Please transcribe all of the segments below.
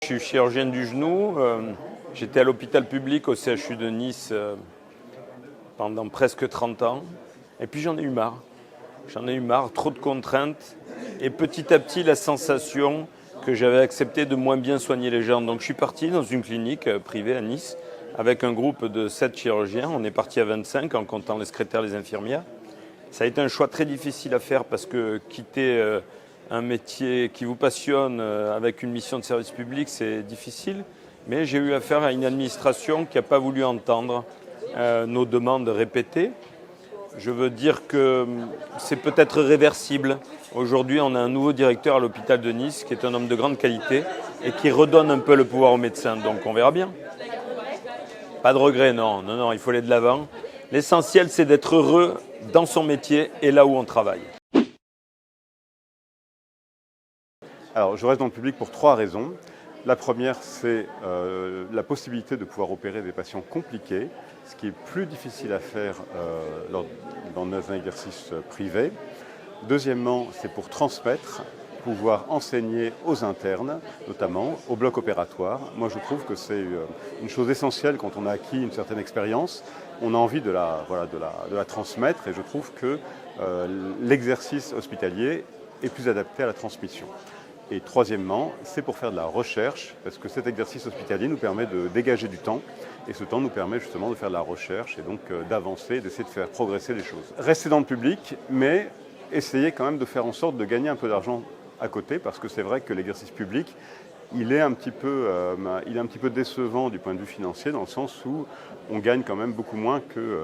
suis chirurgien du genou. J'étais à l'hôpital public au CHU de Nice pendant presque 30 ans. Et puis j'en ai eu marre. J'en ai eu marre, trop de contraintes. Et petit à petit, la sensation que j'avais accepté de moins bien soigner les gens. Donc je suis parti dans une clinique privée à Nice avec un groupe de 7 chirurgiens. On est parti à 25 en comptant les secrétaires et les infirmières. Ça a été un choix très difficile à faire parce que quitter un métier qui vous passionne avec une mission de service public, c'est difficile. Mais j'ai eu affaire à une administration qui n'a pas voulu entendre nos demandes répétées. Je veux dire que c'est peut-être réversible. Aujourd'hui, on a un nouveau directeur à l'hôpital de Nice qui est un homme de grande qualité et qui redonne un peu le pouvoir aux médecins. Donc on verra bien. Pas de regret, non, il faut aller de l'avant. L'essentiel, c'est d'être heureux dans son métier et là où on travaille. Alors, je reste dans le public pour 3 raisons. La première, c'est la possibilité de pouvoir opérer des patients compliqués, ce qui est plus difficile à faire dans un exercice privé. Deuxièmement, c'est pour transmettre, pouvoir enseigner aux internes, notamment au bloc opératoire. Moi, je trouve que c'est une chose essentielle quand on a acquis une certaine expérience. On a envie de la transmettre et je trouve que l'exercice hospitalier est plus adapté à la transmission. Et troisièmement, c'est pour faire de la recherche, parce que cet exercice hospitalier nous permet de dégager du temps, et ce temps nous permet justement de faire de la recherche et donc d'avancer, d'essayer de faire progresser les choses. Rester dans le public, mais essayer quand même de faire en sorte de gagner un peu d'argent à côté, parce que c'est vrai que l'exercice public, il est un petit peu décevant du point de vue financier, dans le sens où on gagne quand même beaucoup moins que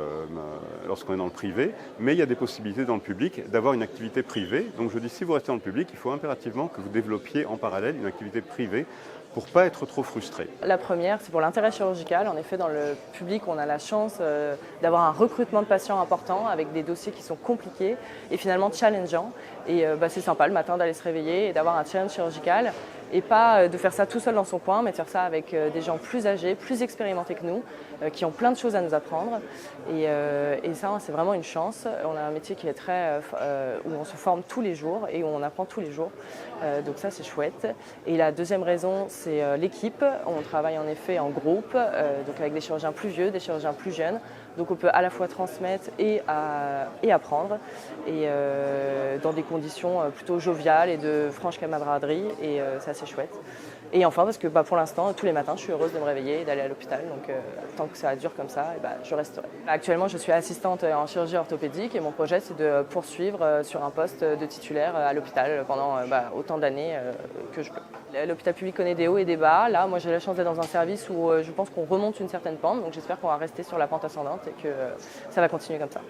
lorsqu'on est dans le privé, mais il y a des possibilités dans le public d'avoir une activité privée. Donc je dis, si vous restez dans le public, il faut impérativement que vous développiez en parallèle une activité privée pour ne pas être trop frustré. La première, c'est pour l'intérêt chirurgical. En effet, dans le public, on a la chance d'avoir un recrutement de patients important avec des dossiers qui sont compliqués et finalement challengeants. Et c'est sympa le matin d'aller se réveiller et d'avoir un challenge chirurgical et pas de faire ça tout seul dans son coin, mais de faire ça avec des gens plus âgés, plus expérimentés que nous, qui ont plein de choses à nous apprendre. Et ça, c'est vraiment une chance. On a un métier qui est où on se forme tous les jours et où on apprend tous les jours. Donc ça, c'est chouette. Et la deuxième raison, c'est l'équipe. On travaille en effet en groupe, donc avec des chirurgiens plus vieux, des chirurgiens plus jeunes. Donc on peut à la fois transmettre et apprendre, et dans des conditions plutôt joviales et de franche camaraderie, et c'est assez chouette. Et enfin, parce que pour l'instant, tous les matins, je suis heureuse de me réveiller et d'aller à l'hôpital, donc tant que ça dure comme ça, je resterai. Actuellement, je suis assistante en chirurgie orthopédique et mon projet, c'est de poursuivre sur un poste de titulaire à l'hôpital pendant autant d'années que je peux. L'hôpital public connaît des hauts et des bas. Là, moi, j'ai la chance d'être dans un service où je pense qu'on remonte une certaine pente, donc j'espère qu'on va rester sur la pente ascendante et que ça va continuer comme ça.